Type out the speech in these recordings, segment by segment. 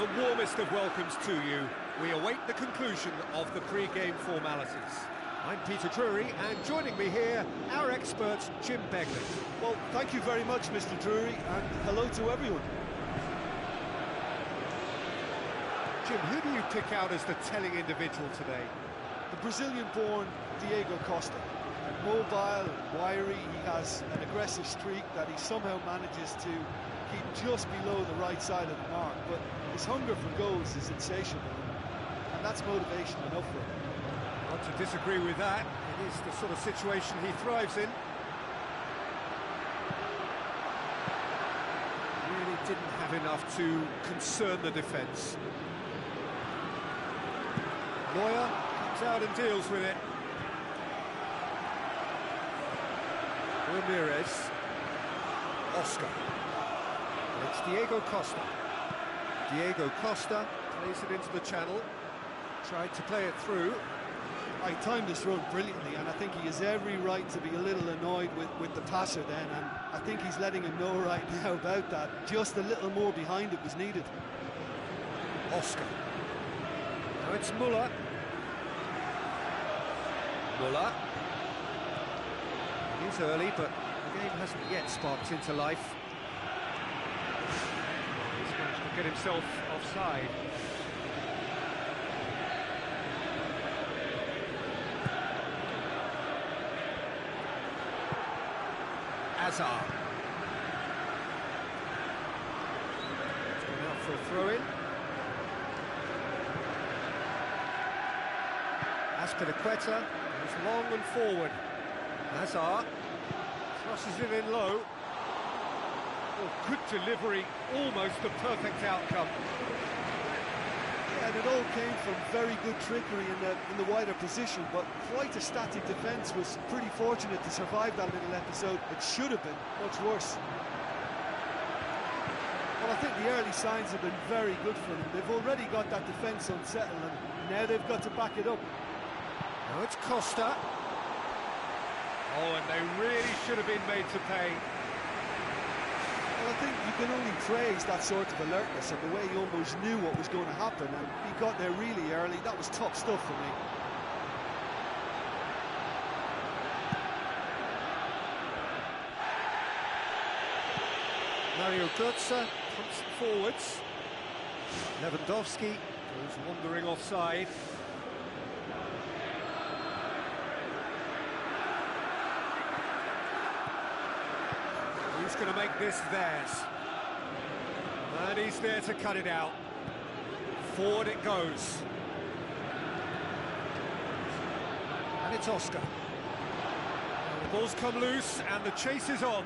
the warmest of welcomes to you. We await the conclusion of the pre-game formalities. I'm Peter Drury, and joining me here, our expert, Jim Begley. Well, thank you very much, Mr. Drury, and hello to everyone. Jim, who do you pick out as the telling individual today? The Brazilian-born Diego Costa. Mobile, wiry, he has an aggressive streak that he somehow manages to keep just below the right side of the mark, but his hunger for goals is insatiable, and that's motivation enough for him. Not to disagree with that, it is the sort of situation he thrives in. Really didn't have enough to concern the defence. Neuer comes out and deals with it. Ramirez. Oscar. And it's Diego Costa. Diego Costa plays it into the channel. Tried to play it through. I timed this run brilliantly, and I think he has every right to be a little annoyed with the passer then, and I think he's letting him know right now about that. Just a little more behind it was needed. Oscar. Now it's Muller. Muller. It is early, but the game hasn't yet sparked into life. He's managed to get himself offside. Hazard. It's gone out for a throw-in. Azpilicueta goes long and forward. Hazard crosses it in low. Oh, good delivery, almost the perfect outcome. Yeah, and it all came from very good trickery in the wider position, but quite a static defence. Was pretty fortunate to survive that little episode. It should have been much worse. Well, I think the early signs have been very good for them. They've already got that defence unsettled, and now they've got to back it up. Now it's Costa. Oh, and they really should have been made to pay. Well, I think you can only praise that sort of alertness and the way he almost knew what was going to happen, and he got there really early. That was top stuff for me. Mario Götze pumps it forwards. Lewandowski goes wandering offside. He's going to make this theirs. And he's there to cut it out. Forward it goes. And it's Oscar. And the ball's come loose and the chase is on.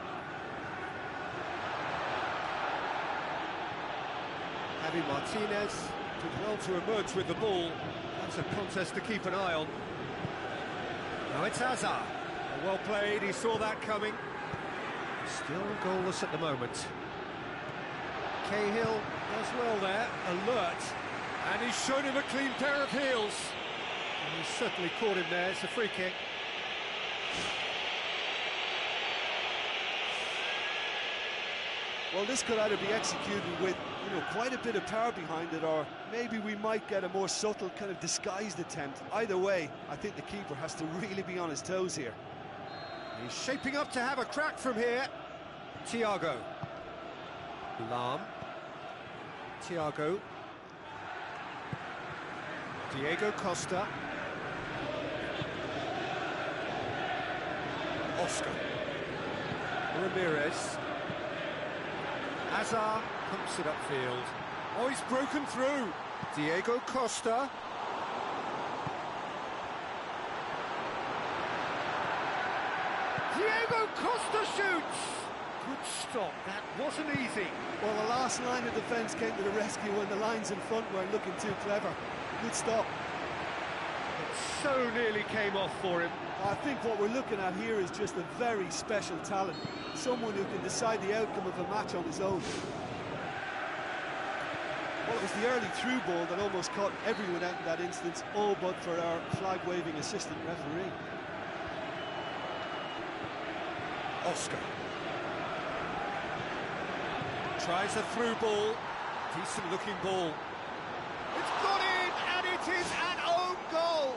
Javi Martinez did well to emerge with the ball. That's a contest to keep an eye on. Now it's Hazard. Well played, he saw that coming. Still goalless at the moment. Cahill does well there, alert, and he's shown him a clean pair of heels. And he's certainly caught him there. It's a free kick. Well, this could either be executed with, quite a bit of power behind it, or maybe we might get a more subtle, kind of disguised attempt. Either way, I think the keeper has to really be on his toes here. He's shaping up to have a crack from here. Thiago. Lahm. Thiago. Diego Costa. Oscar. Ramirez. Hazard pumps it upfield. Oh, he's broken through. Diego Costa. Diego Costa shoots! Good stop, that wasn't easy. Well, the last line of defence came to the rescue when the lines in front weren't looking too clever. Good stop. It so nearly came off for him. I think what we're looking at here is just a very special talent. Someone who can decide the outcome of a match on his own. Well, it was the early through ball that almost caught everyone out in that instance, all but for our flag-waving assistant referee. Oscar. Tries a through ball. Decent looking ball. is an own goal!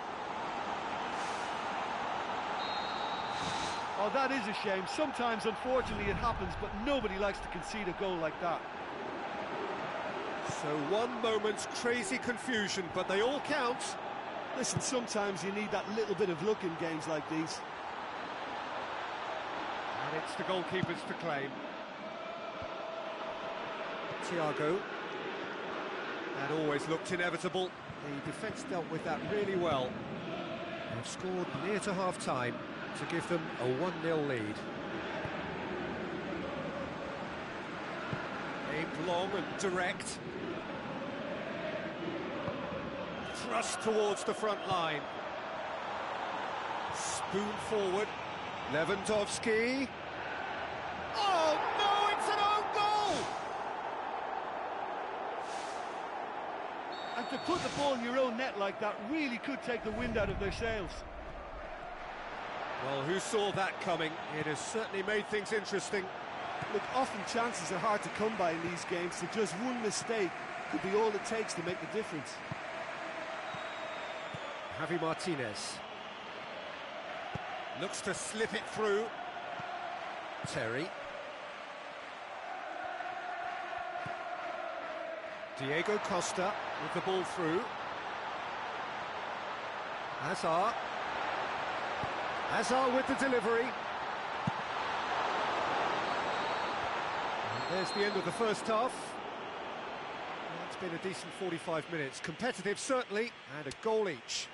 Oh, that is a shame. Sometimes, unfortunately, it happens, but nobody likes to concede a goal like that. So one moment's crazy confusion, but they all count. Listen, sometimes you need that little bit of luck in games like these. And it's the goalkeepers to claim. Thiago. That always looked inevitable. The defence dealt with that really well. They've scored near to half-time to give them a 1-0 lead. Aimed long and direct. Thrust towards the front line. Spoon forward. Lewandowski. Oh no, it's an own goal! And to put the ball in your own net like that really could take the wind out of their sails. Well, who saw that coming? It has certainly made things interesting. Look, often chances are hard to come by in these games, so just one mistake could be all it takes to make the difference. Javi Martinez looks to slip it through. Terry. Diego Costa with the ball through. Hazard. Hazard with the delivery. And there's the end of the first half. It's been a decent 45 minutes. Competitive, certainly, and a goal each.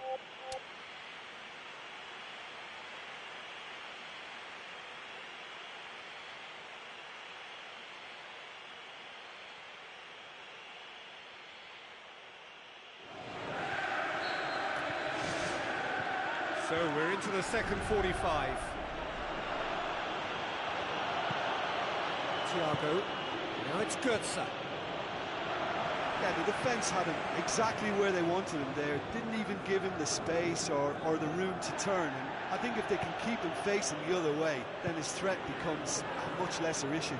So we're into the second 45. Thiago. Now it's Götze. Yeah, the defence had him exactly where they wanted him there. Didn't even give him the space or the room to turn. And I think if they can keep him facing the other way, then his threat becomes a much lesser issue.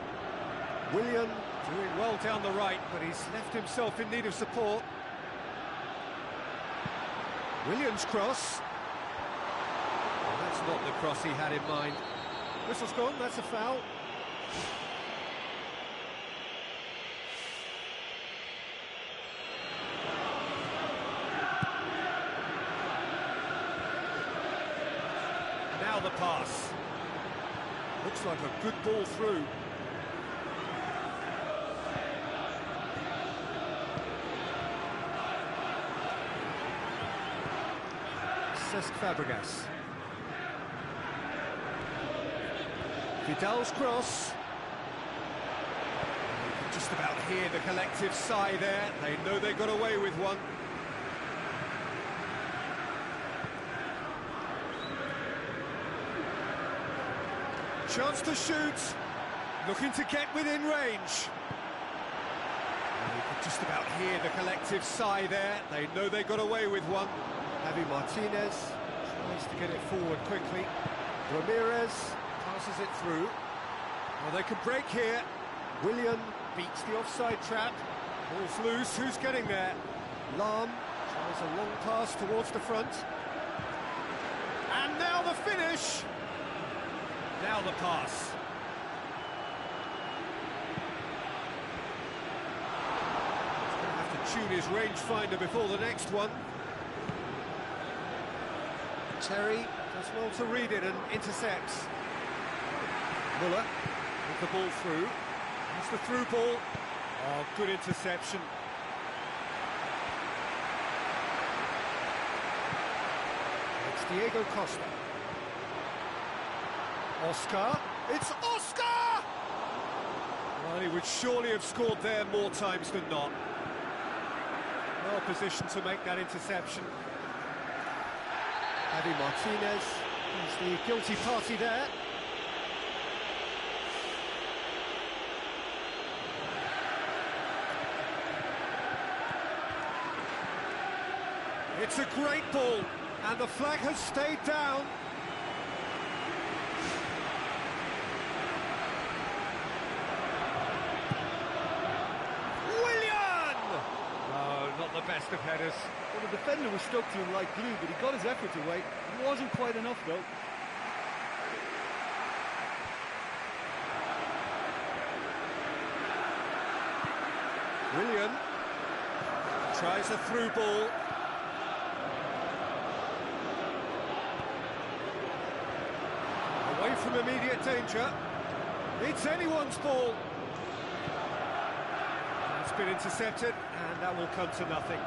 Willian doing well down the right, but he's left himself in need of support. Willian's cross. That's not the cross he had in mind. Whistle's gone, that's a foul. Now the pass. Looks like a good ball through. Cesc Fabregas. Vidal's cross. You can just about hear the collective sigh there. They know they got away with one. Chance to shoot. Looking to get within range. You can just about hear the collective sigh there. They know they got away with one. Javi Martinez tries to get it forward quickly. Ramirez passes it through. Well, they can break here. Willian beats the offside trap. Ball's loose. Who's getting there? Lahm tries a long pass towards the front. And now the finish. Now the pass. He's going to have to tune his rangefinder before the next one. Terry does well to read it and intercepts. Muller with the ball through. That's the through ball. Oh, good interception. It's Diego Costa. Oscar. It's Oscar! Well, he would surely have scored there more times than not. Well positioned to make that interception. Javi Martinez, he's the guilty party there. It's a great ball, and the flag has stayed down. Willian! Oh, not the best of headers. Well, the defender was stuck to him like glue, but he got his efforts away. It wasn't quite enough, though. Willian tries a through ball. Away from immediate danger. It's anyone's ball. It's been intercepted, and that will come to nothing.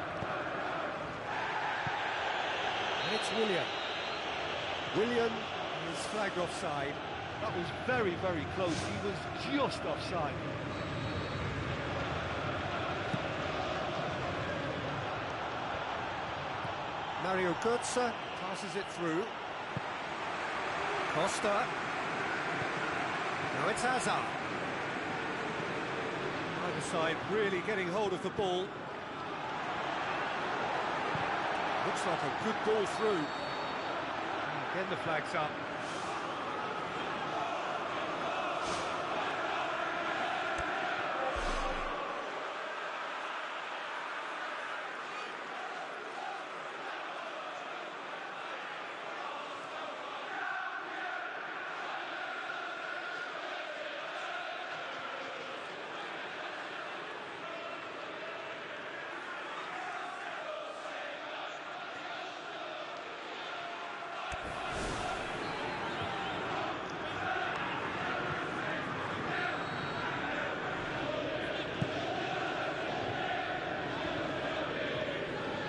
And it's Willian. Willian is flagged offside. That was very, very close. He was just offside. Mario Götze passes it through. Costa. Now it's Hazard. Either side really getting hold of the ball. Looks like a good ball through. Again the flag's up.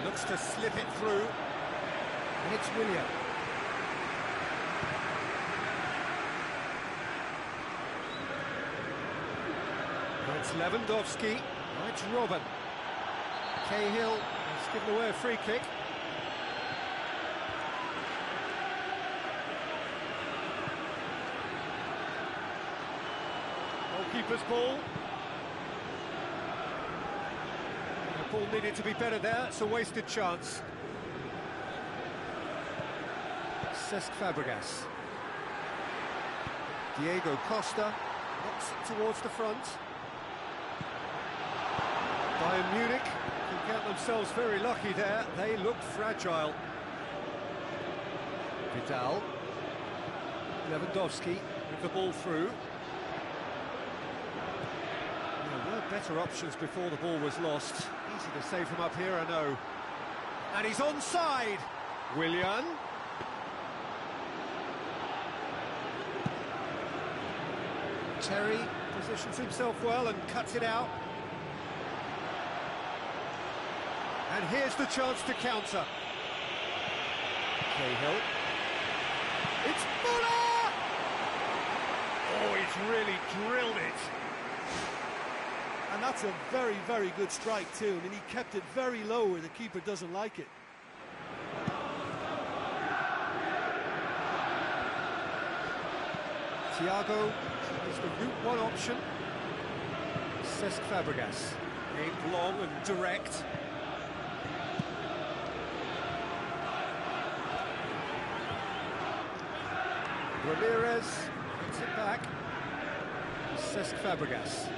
Looks to slip it through, and it's Willian. Now it's Lewandowski, now it's Robin. Cahill has given away a free kick. Goalkeeper's ball. Ball needed to be better there, it's a wasted chance. Cesc Fabregas. Diego Costa knocks it towards the front. Bayern Munich can count themselves very lucky there, they looked fragile. Vidal. Lewandowski with the ball through. There were better options before the ball was lost. Easy to save him up here, I know. And he's onside. Willian. Terry positions himself well and cuts it out. And here's the chance to counter. Cahill. It's Muller! Oh, he's really drilled it. And that's a very, very good strike too. I mean, he kept it very low where the keeper doesn't like it. Thiago is the route one option. Cesc Fabregas, aimed long and direct. Ramirez gets it back. Cesc Fabregas.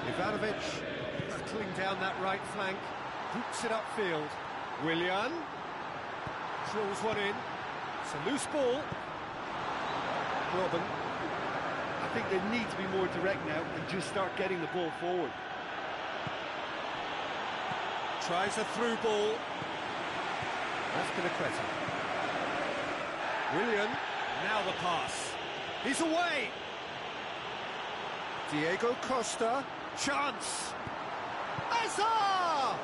Ivanovic battling down that right flank, boots it upfield. Willian drills one in. It's a loose ball. Robin. I think they need to be more direct now and just start getting the ball forward. Tries a through ball. That's Pinaqueta. Willian, now the pass. He's away. Diego Costa. Chance! Hazard!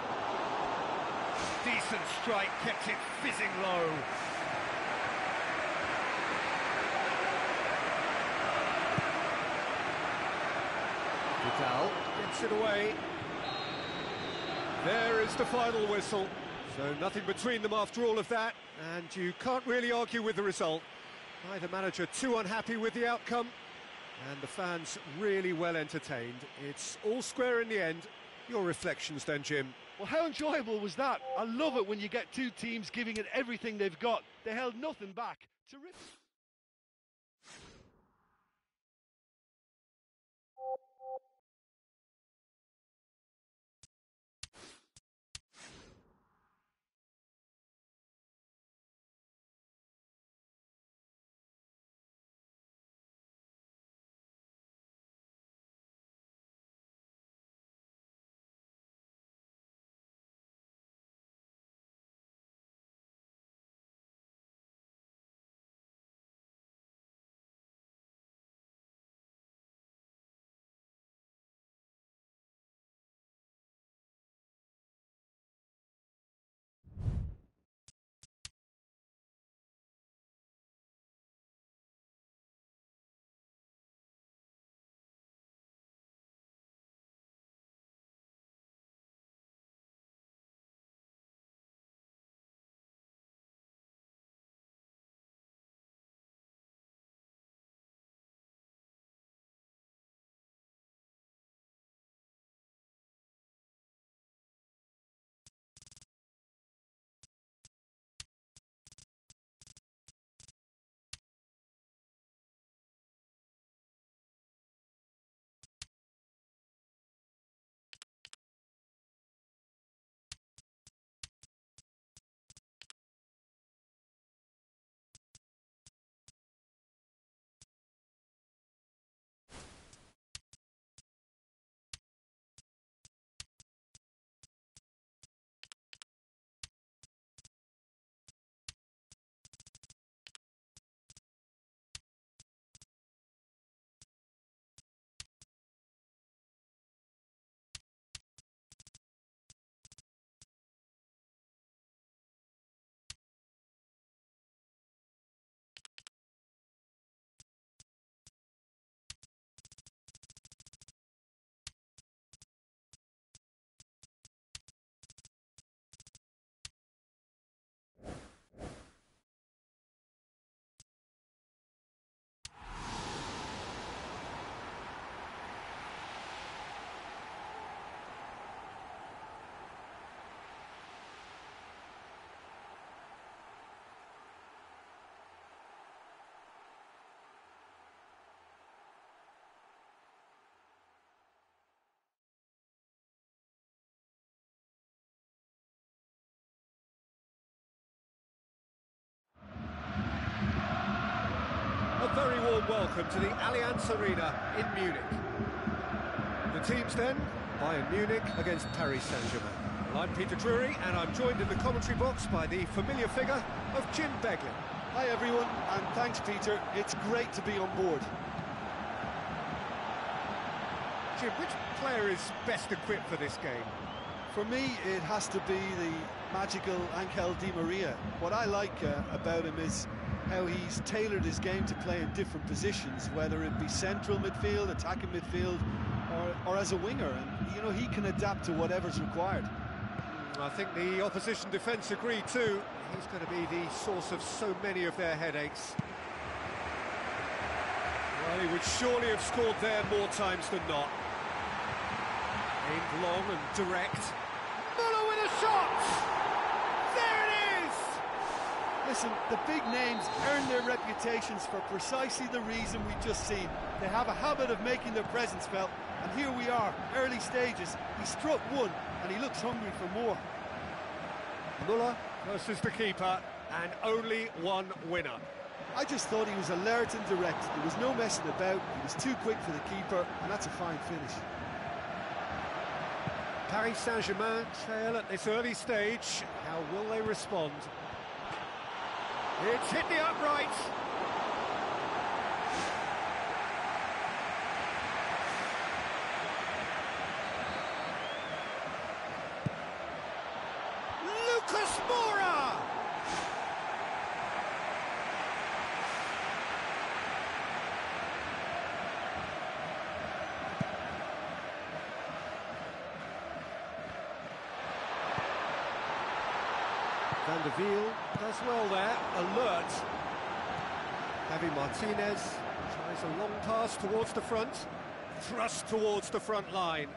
Decent strike, kept it fizzing low. Vidal gets it away. There is the final whistle. So nothing between them after all of that, and you can't really argue with the result. Neither manager too unhappy with the outcome. And the fans really well entertained. It's all square in the end. Your reflections then, Jim? Well, how enjoyable was that? I love it when you get two teams giving it everything they've got. They held nothing back. Terrific. very warm welcome to the Allianz Arena in Munich. The teams then, Bayern Munich against Paris Saint-Germain. Well, I'm Peter Drury, and I'm joined in the commentary box by the familiar figure of Jim Beglin. Hi everyone, and thanks Peter, it's great to be on board. Jim, which player is best equipped for this game? For me, it has to be the magical Angel Di Maria. What I like about him is how he's tailored his game to play in different positions, whether it be central midfield, attacking midfield, or as a winger. And, you know, he can adapt to whatever's required. I think the opposition defence agree too. He's going to be the source of so many of their headaches. Well, he would surely have scored there more times than not. Aimed long and direct. Muller with a shot! There it is! Listen, the big names earn their reputations for precisely the reason we've just seen. They have a habit of making their presence felt, and here we are, early stages. He struck one, and he looks hungry for more. Muller versus the keeper, and only one winner. I just thought he was alert and direct. There was no messing about, he was too quick for the keeper, and that's a fine finish. Paris Saint-Germain trail at this early stage. How will they respond? It's hit the upright. Lucas Moura! Van der Wiel does well there, alert. Javi Martinez tries a long pass towards the front, thrust towards the front line.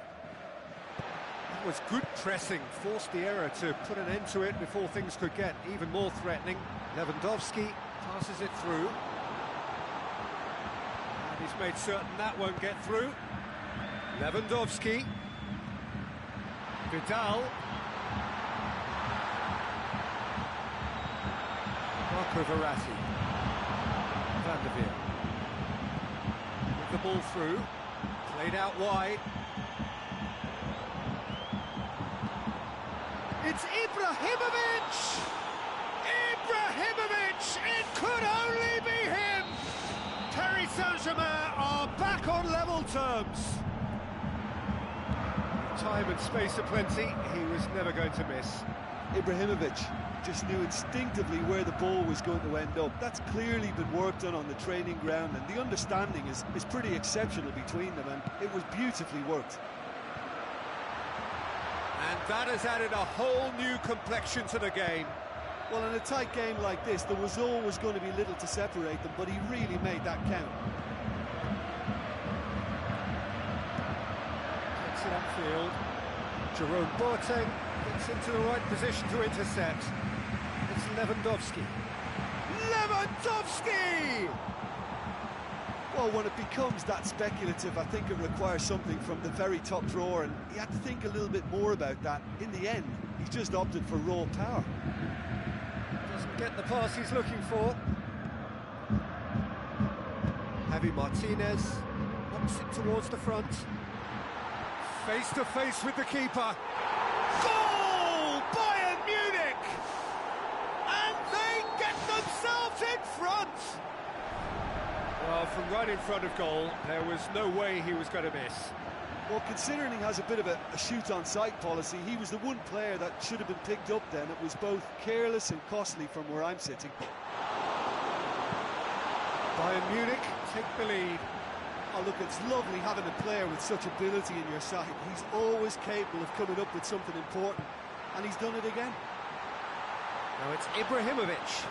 That was good pressing, forced the error to put an end to it before things could get even more threatening. Lewandowski passes it through. And he's made certain that won't get through. Lewandowski. Vidal. Marco Verratti. Van der Wiel. With the ball through. Played out wide. It's Ibrahimovic! Ibrahimovic! It could only be him! Paris Saint-Germain are back on level terms. Time and space aplenty, he was never going to miss. Ibrahimovic just knew instinctively where the ball was going to end up. That's clearly been worked on the training ground, and the understanding is pretty exceptional between them, and it was beautifully worked. And that has added a whole new complexion to the game. Well, in a tight game like this, there was always going to be little to separate them, but he really made that count. Gets it upfield. Jerome Boateng gets into the right position to intercept. It's Lewandowski. Lewandowski! Well, when it becomes that speculative, I think it requires something from the very top drawer, and he had to think a little bit more about that. In the end, he's just opted for raw power. Doesn't get the pass he's looking for. Javi Martinez knocks it towards the front. Face to face with the keeper. Goal! Bayern Munich! And they get themselves in front! Well, from right in front of goal, there was no way he was going to miss. Well, considering he has a bit of a shoot-on-sight policy, he was the one player that should have been picked up then. It was both careless and costly from where I'm sitting. Bayern Munich take the lead. Oh, look, it's lovely having a player with such ability in your side. He's always capable of coming up with something important, and he's done it again. Now it's Ibrahimovic.